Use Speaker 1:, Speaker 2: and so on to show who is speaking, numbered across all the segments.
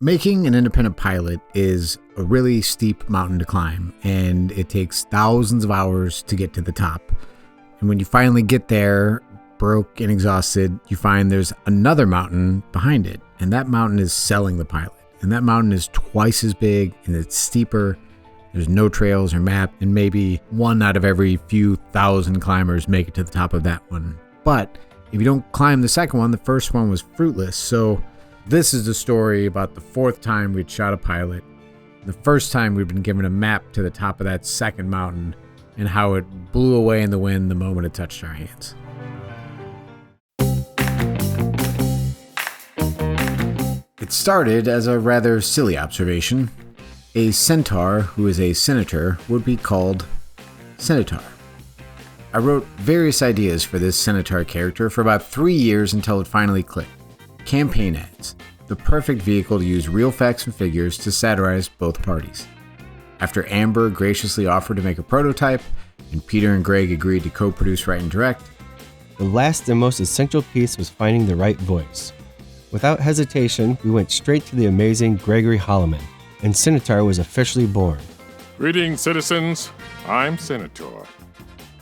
Speaker 1: Making an independent pilot is a really steep mountain to climb, and it takes thousands of hours to get to the top. And when you finally get there, broke and exhausted, you find there's another mountain behind it, and that mountain is selling the pilot. And that mountain is twice as big, and it's steeper. There's no trails or map, and maybe one out of every few thousand climbers make it to the top of that one. But if you don't climb the second one, the first one was fruitless. So this is the story about the fourth time we'd shot a pilot, the first time we'd been given a map to the top of that second mountain, and how it blew away in the wind the moment it touched our hands. It started as a rather silly observation. A centaur, who is a senator, would be called SENATAUR. I wrote various ideas for this centaur character for about 3 years until it finally clicked. Campaign ads, the perfect vehicle to use real facts and figures to satirize both parties. After Amber graciously offered to make a prototype, and Peter and Greg agreed to co-produce, write, and direct,
Speaker 2: the last and most essential piece was finding the right voice. Without hesitation, we went straight to the amazing Gregory Holloman, and SENATAUR was officially born.
Speaker 3: Greetings, citizens. I'm SENATAUR.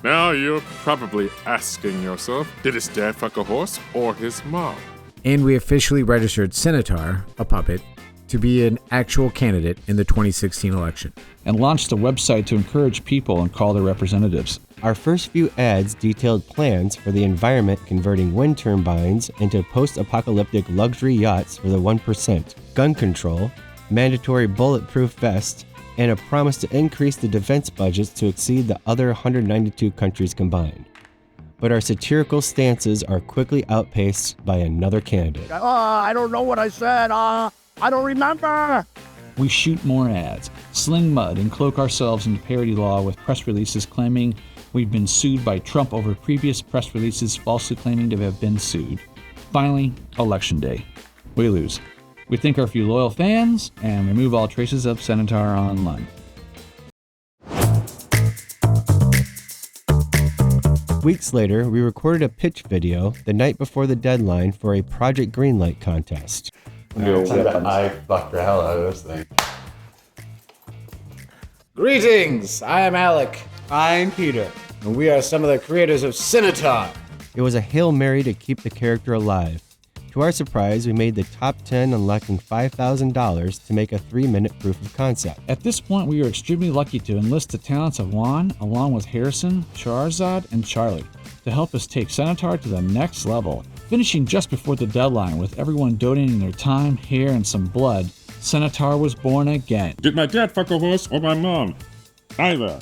Speaker 3: Now you're probably asking yourself, did his dad fuck a horse or his mom?
Speaker 1: And we officially registered SENATAUR, a puppet, to be an actual candidate in the 2016 election.
Speaker 4: And launched a website to encourage people and call their representatives.
Speaker 2: Our first few ads detailed plans for the environment, converting wind turbines into post-apocalyptic luxury yachts for the 1%, gun control, mandatory bulletproof vests, and a promise to increase the defense budgets to exceed the other 192 countries combined. But our satirical stances are quickly outpaced by another candidate.
Speaker 5: I don't know what I said. I don't remember.
Speaker 4: We shoot more ads, sling mud, and cloak ourselves into parody law with press releases claiming we've been sued by Trump over previous press releases falsely claiming to have been sued. Finally, Election Day. We lose. We thank our few loyal fans and remove all traces of SENATAUR online.
Speaker 2: Weeks later, we recorded a pitch video the night before the deadline for a Project Greenlight contest.
Speaker 6: I fucked the hell out of this thing.
Speaker 1: Greetings! I am Alec,
Speaker 2: I'm Peter.
Speaker 1: and we are some of the creators of SENATAUR.
Speaker 2: It was a Hail Mary to keep the character alive. To our surprise, we made the top 10, unlocking $5,000 to make a 3-minute proof of concept.
Speaker 4: At this point, we were extremely lucky to enlist the talents of Juan, along with Harrison, Charizard, and Charlie, to help us take SENATAUR to the next level. Finishing just before the deadline, with everyone donating their time, hair, and some blood, SENATAUR was born again.
Speaker 3: Did my dad fuck a horse or my mom? Neither.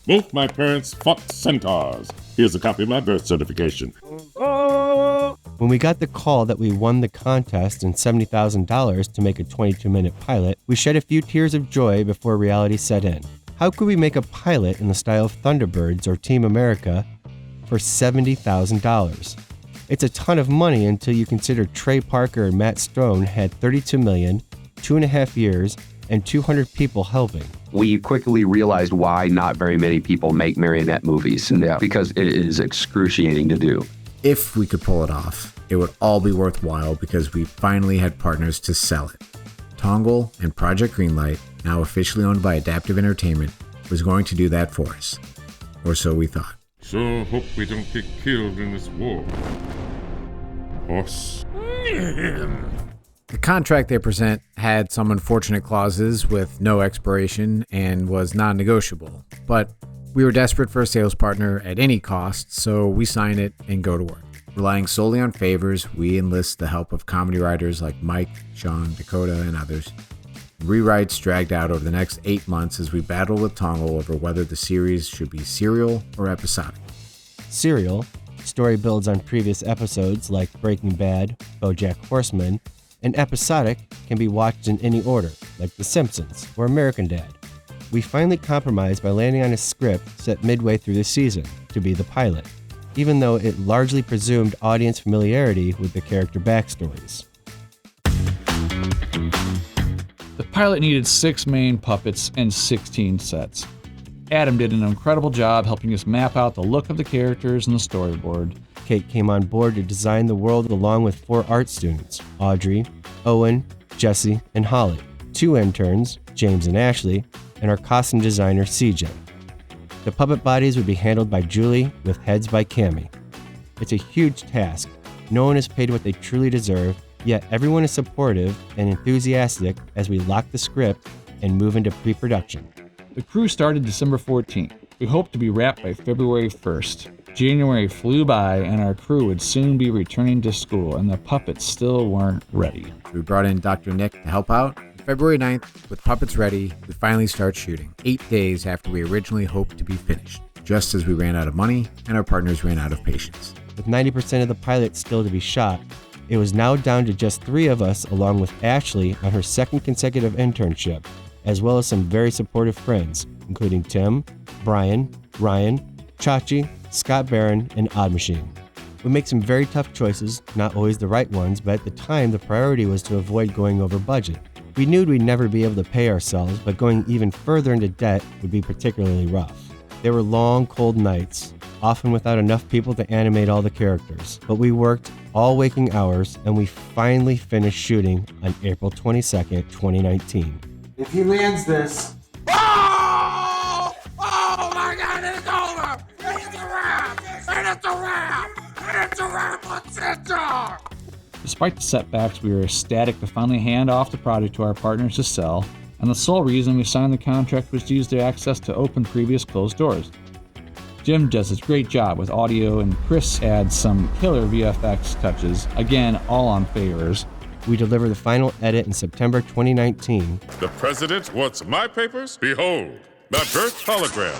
Speaker 3: Both my parents fucked centaurs. Here's a copy of my birth certification.
Speaker 2: When we got the call that we won the contest and $70,000 to make a 22-minute pilot, we shed a few tears of joy before reality set in. How could we make a pilot in the style of Thunderbirds or Team America for $70,000? It's a ton of money until you consider Trey Parker and Matt Stone had $32 million, 2.5 years, and 200 people helping.
Speaker 7: We quickly realized why not very many people make marionette movies, because it is excruciating to do.
Speaker 1: If we could pull it off, it would all be worthwhile because we finally had partners to sell it. Tongle and Project Greenlight, now officially owned by Adaptive Entertainment, was going to do that for us. Or so we thought.
Speaker 3: So hope we don't get killed in this war. Horse.
Speaker 1: The contract they present had some unfortunate clauses with no expiration and was non-negotiable, but we were desperate for a sales partner at any cost, so we sign it and go to work. Relying solely on favors, we enlist the help of comedy writers like Mike, Sean, Dakota, and others. Rewrites dragged out over the next 8 months as we battled with Tongle over whether the series should be serial or episodic.
Speaker 2: Serial, story builds on previous episodes like Breaking Bad, BoJack Horseman, and episodic can be watched in any order, like The Simpsons or American Dad. We finally compromised by landing on a script set midway through the season to be the pilot, even though it largely presumed audience familiarity with the character backstories.
Speaker 4: The pilot needed 6 main puppets and 16 sets. Adam did an incredible job helping us map out the look of the characters and the storyboard.
Speaker 2: Kate came on board to design the world along with 4 art students, Audrey, Owen, Jesse and Holly, 2 interns, James and Ashley, and our costume designer, CJ. The puppet bodies would be handled by Julie, with heads by Cammie. It's a huge task. No one is paid what they truly deserve, yet everyone is supportive and enthusiastic as we lock the script and move into pre-production.
Speaker 4: The crew started December 14th. We hoped to be wrapped by February 1st. January flew by and our crew would soon be returning to school, and the puppets still weren't ready.
Speaker 1: We brought in Dr. Nick to help out. February 9th, with puppets ready, we finally start shooting, 8 days after we originally hoped to be finished, just as we ran out of money and our partners ran out of patience.
Speaker 2: With 90% of the pilot still to be shot, it was now down to just 3 of us, along with Ashley on her 2nd consecutive internship, as well as some very supportive friends, including Tim, Brian, Ryan, Chachi, Scott Barron, and Odd Machine. We make some very tough choices, not always the right ones, but at the time the priority was to avoid going over budget. We knew we'd never be able to pay ourselves, but going even further into debt would be particularly rough. There were long, cold nights, often without enough people to animate all the characters, but we worked all waking hours, and we finally finished shooting on April 22nd, 2019.
Speaker 8: If he lands this...
Speaker 5: Oh! Oh my God, it's over! It's a wrap! And it's a wrap! And it's a wrap on Centaur!
Speaker 4: Despite the setbacks, we were ecstatic to finally hand off the product to our partners to sell, and the sole reason we signed the contract was to use their access to open previous closed doors. Jim does his great job with audio, and Chris adds some killer VFX touches, again, all on favors.
Speaker 2: We deliver the final edit in September 2019.
Speaker 3: The president wants my papers? Behold, my birth hologram.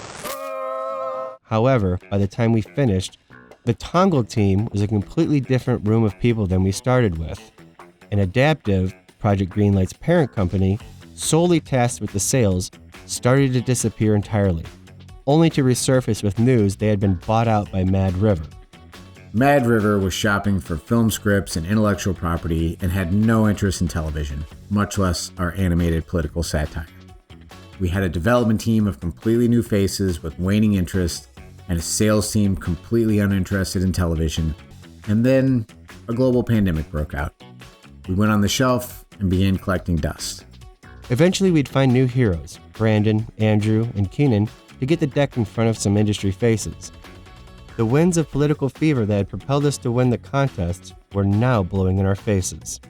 Speaker 2: However, by the time we finished, the Tongle team was a completely different room of people than we started with. And Adaptive, Project Greenlight's parent company, solely tasked with the sales, started to disappear entirely, only to resurface with news they had been bought out by Mad River.
Speaker 1: Mad River was shopping for film scripts and intellectual property and had no interest in television, much less our animated political satire. We had a development team of completely new faces with waning interest, and a sales team completely uninterested in television, and then a global pandemic broke out. We went on the shelf and began collecting dust.
Speaker 2: Eventually we'd find new heroes, Brandon, Andrew, and Keenan, to get the deck in front of some industry faces. The winds of political fever that had propelled us to win the contest were now blowing in our faces.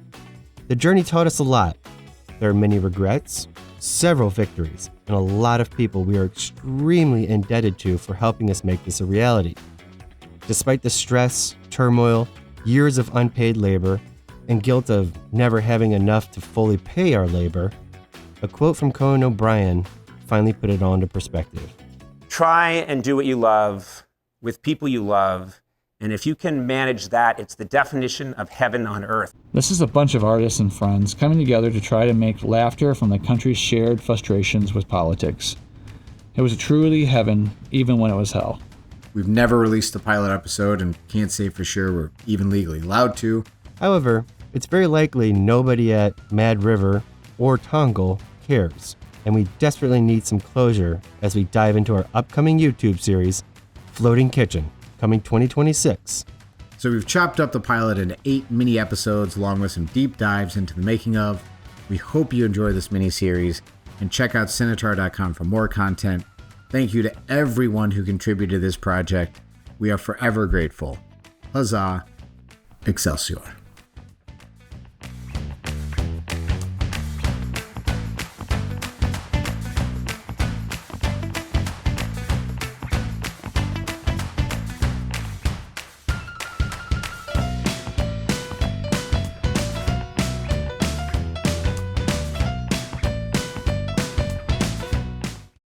Speaker 2: The journey taught us a lot. There are many regrets, several victories, and a lot of people we are extremely indebted to for helping us make this a reality. Despite the stress, turmoil, years of unpaid labor, and guilt of never having enough to fully pay our labor, a quote from Conan O'Brien finally put it all into perspective.
Speaker 9: Try and do what you love with people you love, and if you can manage that, it's the definition of heaven on earth.
Speaker 4: This is a bunch of artists and friends coming together to try to make laughter from the country's shared frustrations with politics. It was truly heaven, even when it was hell.
Speaker 1: We've never released a pilot episode and can't say for sure we're even legally allowed to.
Speaker 2: However, it's very likely nobody at Mad River or Tongle cares, and we desperately need some closure as we dive into our upcoming YouTube series, Floating Kitchen, coming 2026.
Speaker 1: So we've chopped up the pilot into 8 mini episodes along with some deep dives into the making of. We hope you enjoy this mini series and check out SENATAUR.com for more content. Thank you to everyone who contributed to this project. We are forever grateful. Huzzah. Excelsior.